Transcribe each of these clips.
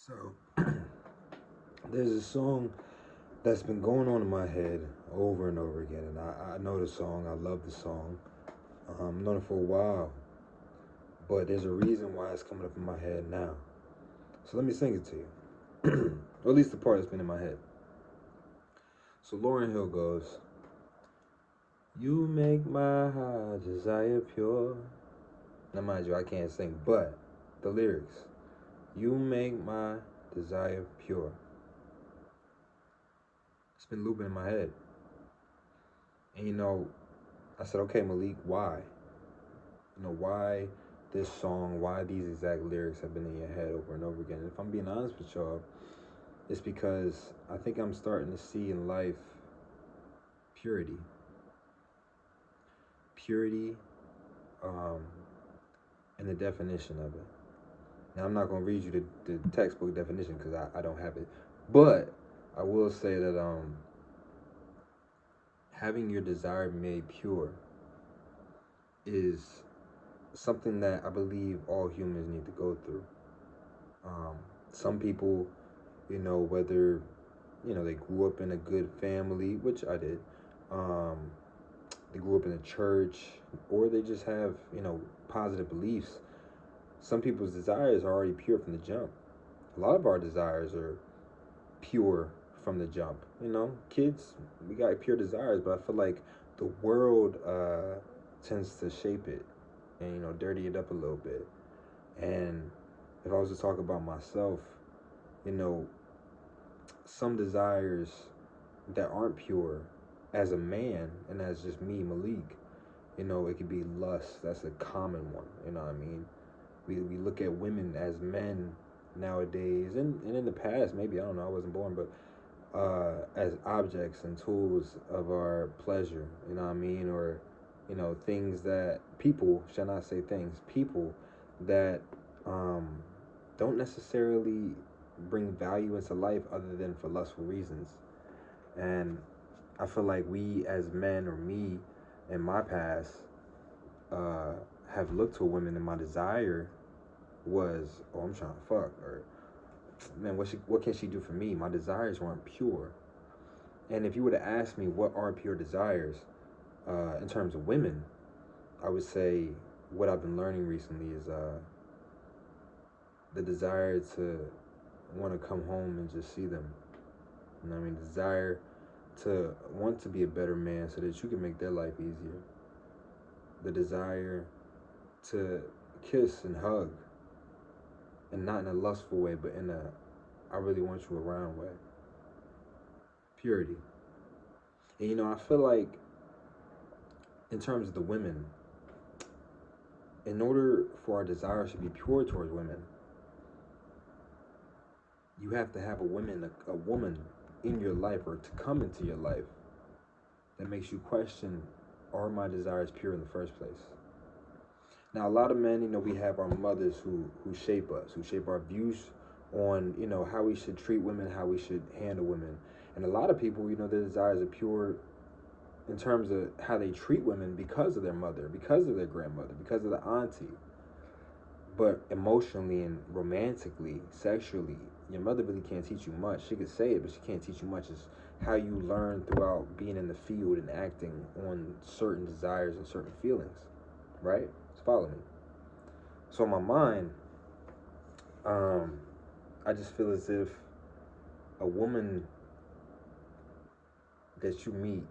So there's a song that's been going on in my head over and over again, and I know the song. I love the song. I've known it for a while, but there's a reason why it's coming up in my head now. So let me sing it to you, or at least the part that's been in my head. So Lauren Hill goes, "You make my heart desire pure." Now, mind you, I can't sing, but the lyrics, "You make my desire pure." It's been looping in my head, and I said, "Okay, Malik, why? Why this song, why these exact lyrics have been in your head over and over again?" And if I'm being honest with y'all, it's because I think I'm starting to see in life purity. Purity, um, and the definition of it. Now, I'm not going to read you the textbook definition because I don't have it. But I will say that having your desire made pure is something that I believe all humans need to go through. Um, some people, whether they grew up in a good family, which I did. Um, they grew up in a church, or they just have positive beliefs. Some people's desires are already pure from the jump. A lot of our desires are pure from the jump. Kids, we got pure desires, but I feel like the world tends to shape it and dirty it up a little bit. And if I was to talk about myself, you know, some desires that aren't pure as a man and as just me, Malik, it could be lust. That's a common one. You know what I mean? We look at women as men nowadays, and in the past, maybe, I don't know, I wasn't born, but as objects and tools of our pleasure, you know what I mean? Or, things that people, shall not say things, people that um, don't necessarily bring value into life other than for lustful reasons. And I feel like we as men, or me in my past, uh, have looked to women, and my desire was, oh, I'm trying to fuck, or man, what can she do for me? My desires weren't pure. And if you were to ask me what are pure desires, in terms of women, I would say what I've been learning recently is the desire to want to come home and just see them. You know what I mean? Desire to want to be a better man so that you can make their life easier. The desire to kiss and hug, and not in a lustful way, but in a I really want you around way. Purity. And I feel like in terms of the women, in order for our desires to be pure towards women, you have to have a woman in your life, or to come into your life, that makes you question, are my desires pure in the first place? Now, a lot of men, we have our mothers who shape us, who shape our views on, how we should treat women, how we should handle women. And a lot of people, their desires are pure in terms of how they treat women because of their mother, because of their grandmother, because of the auntie. But emotionally and romantically, sexually, your mother really can't teach you much. She could say it, but she can't teach you much. It's how you learn throughout being in the field and acting on certain desires and certain feelings, right? So follow me. So in my mind, um, I just feel as if a woman that you meet,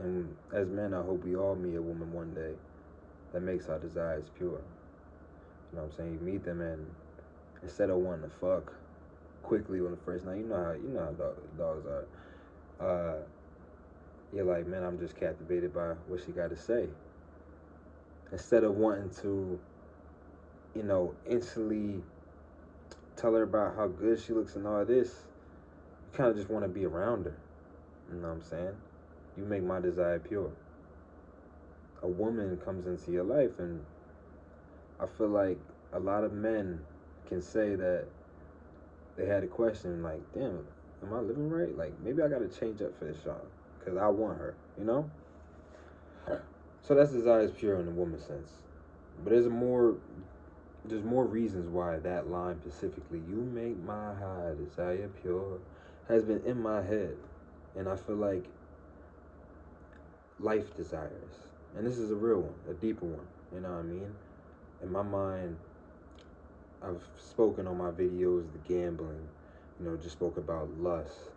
and as men, I hope we all meet a woman one day that makes our desires pure. You know what I'm saying? You meet them, and instead of wanting to fuck quickly on the first night, you know how dogs are. Uh, you're like, man, I'm just captivated by what she got to say. Instead of wanting to, instantly tell her about how good she looks and all this, you kind of just want to be around her. You know what I'm saying? You make my desire pure. A woman comes into your life, and I feel like a lot of men can say that they had a question like, damn, am I living right? Like, maybe I got to change up for this song because I want her. So that's desire is pure in the woman sense. But there's a more there's more reasons why that line specifically, "You make my high desire pure," has been in my head. And I feel like life desires, and this is a real one, a deeper one, you know what I mean? In my mind, I've spoken on my videos, the gambling, just spoke about lust,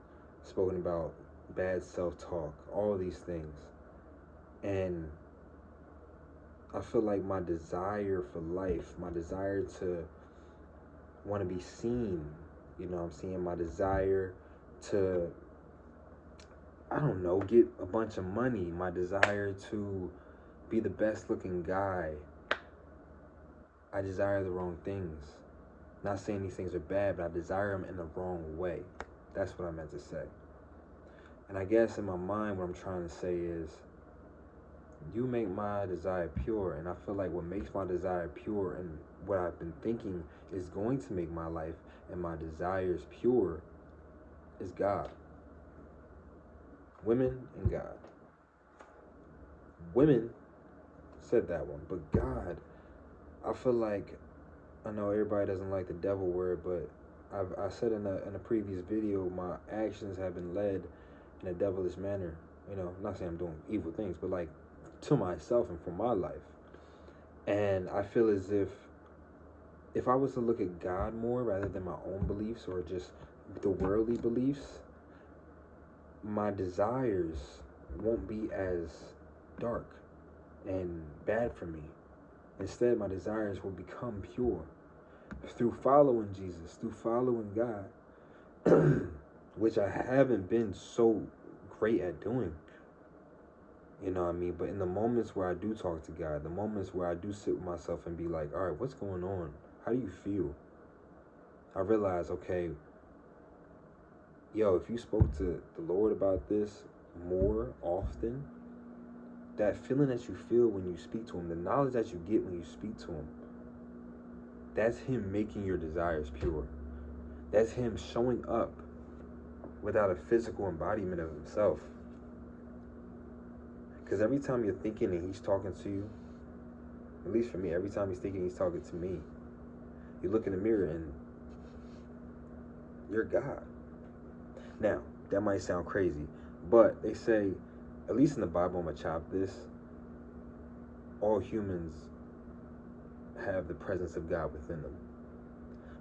spoken about bad self-talk, all these things. And I feel like my desire for life, my desire to want to be seen, I'm seeing my desire to, I don't know, get a bunch of money, my desire to be the best looking guy. I desire the wrong things. Not saying these things are bad, but I desire them in the wrong way. That's what I meant to say. And I guess in my mind, what I'm trying to say is, you make my desire pure. And I feel like what makes my desire pure and what I've been thinking is going to make my life and my desires pure is God. Women and God. Women said that one, but God, I feel like, I know everybody doesn't like the devil word, but I said in a previous video, my actions have been led in a devilish manner. I'm not saying I'm doing evil things, but like to myself and for my life. And I feel as if I was to look at God more rather than my own beliefs or just the worldly beliefs, my desires won't be as dark and bad for me. Instead, my desires will become pure through following Jesus, through following God, which I haven't been so great at doing. You know what I mean? But in the moments where I do talk to God, the moments where I do sit with myself and be like, all right, what's going on? How do you feel? I realize, okay, if you spoke to the Lord about this more often, that feeling that you feel when you speak to him, the knowledge that you get when you speak to him, that's him making your desires pure. That's him showing up without a physical embodiment of himself. Because every time you're thinking and he's talking to you, at least for me, every time he's thinking he's talking to me, you look in the mirror and you're God. Now, that might sound crazy, but they say, at least in the Bible, I'm going to chop this, all humans have the presence of God within them.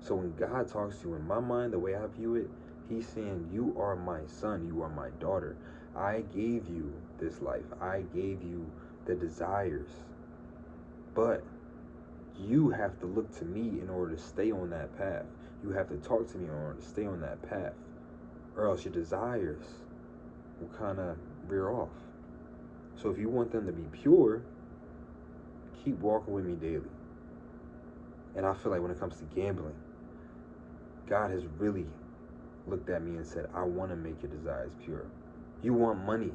So when God talks to you, in my mind, the way I view it, he's saying, you are my son, you are my daughter. I gave you this life. I gave you the desires. But you have to look to me in order to stay on that path. You have to talk to me in order to stay on that path. Or else your desires will kind of veer off. So if you want them to be pure, keep walking with me daily. And I feel like when it comes to gambling, God has really looked at me and said, I want to make your desires pure. You want money.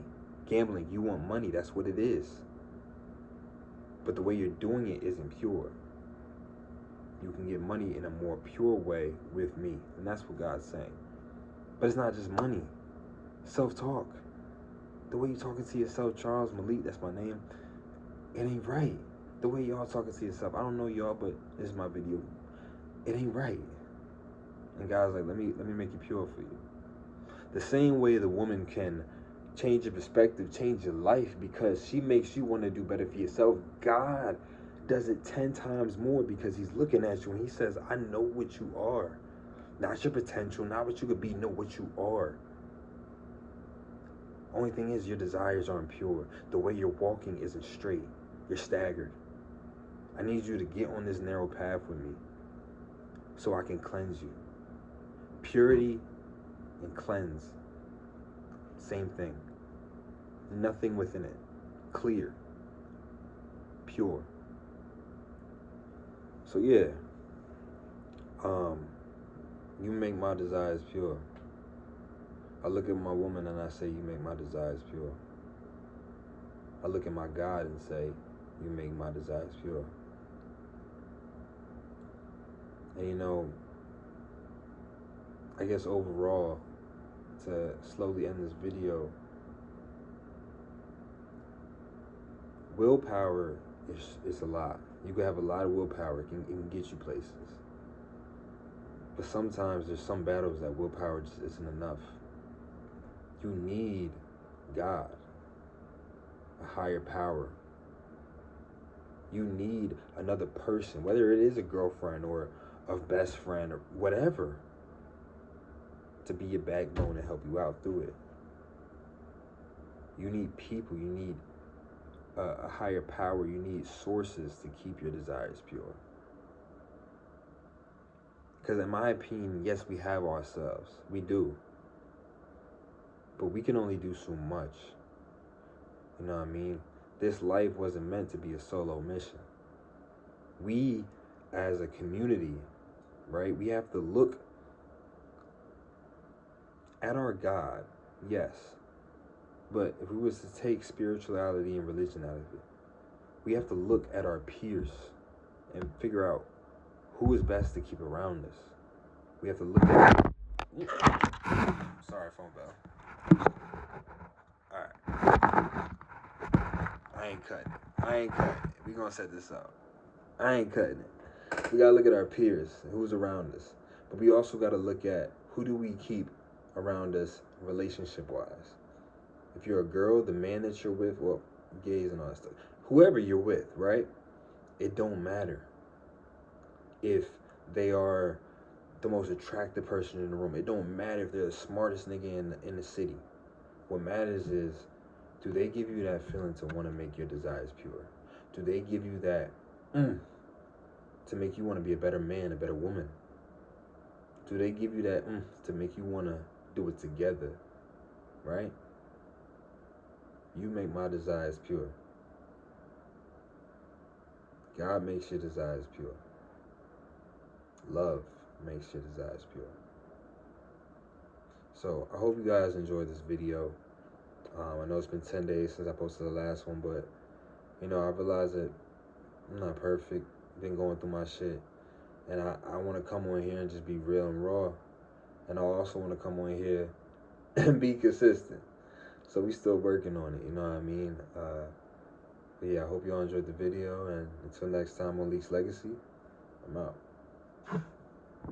Gambling, you want money. That's what it is. But the way you're doing it isn't pure. You can get money in a more pure way with me. And that's what God's saying. But it's not just money. Self-talk. The way you're talking to yourself, Charles Malik, that's my name, it ain't right. The way y'all talking to yourself, I don't know y'all, but this is my video. It ain't right. And God's like, let me make you pure for you. The same way the woman can change your perspective, change your life, because she makes you want to do better for yourself. God does it 10 times more because he's looking at you and he says, I know what you are. Not your potential, not what you could be, know what you are. Only thing is your desires aren't pure. The way you're walking isn't straight. You're staggered. I need you to get on this narrow path with me so I can cleanse you. Purity and cleanse, same thing. Nothing within it. Clear. Pure. So yeah, you make my desires pure. I look at my woman and I say, you make my desires pure. I look at my God and say, you make my desires pure. And I guess overall, to slowly end this video, willpower is a lot. You can have a lot of willpower. It can get you places. But sometimes there's some battles that willpower just isn't enough. You need God, a higher power. You need another person, whether it is a girlfriend or a best friend or whatever, to be your backbone and help you out through it. You need people. You need a higher power. You need sources to keep your desires pure. Because in my opinion, yes, we have ourselves. We do. But we can only do so much. You know what I mean? This life wasn't meant to be a solo mission. We, as a community, right, we have to look at our God, yes. But if we was to take spirituality and religion out of it, we have to look at our peers and figure out who is best to keep around us. We have to look at... Sorry, phone bell. Alright. I ain't cutting it. We gonna set this up. I ain't cutting it. We gotta look at our peers and who's around us. But we also gotta look at who do we keep around us relationship-wise. If you're a girl, the man that you're with, well, gays and all that stuff, whoever you're with, right? It don't matter if they are the most attractive person in the room. It don't matter if they're the smartest nigga in the city. What matters is, do they give you that feeling to want to make your desires pure? Do they give you that to make you want to be a better man, a better woman? Do they give you that to make you want to do it together, right? You make my desires pure. God makes your desires pure. Love makes your desires pure. So I hope you guys enjoyed this video. I know it's been 10 days since I posted the last one, but you know, I realized that I'm not perfect. Been going through my shit. And I want to come on here and just be real and raw. And I also want to come on here and be consistent. So we still working on it, you know what I mean? But yeah, I hope y'all enjoyed the video. And until next time on Leaks Legacy, I'm out.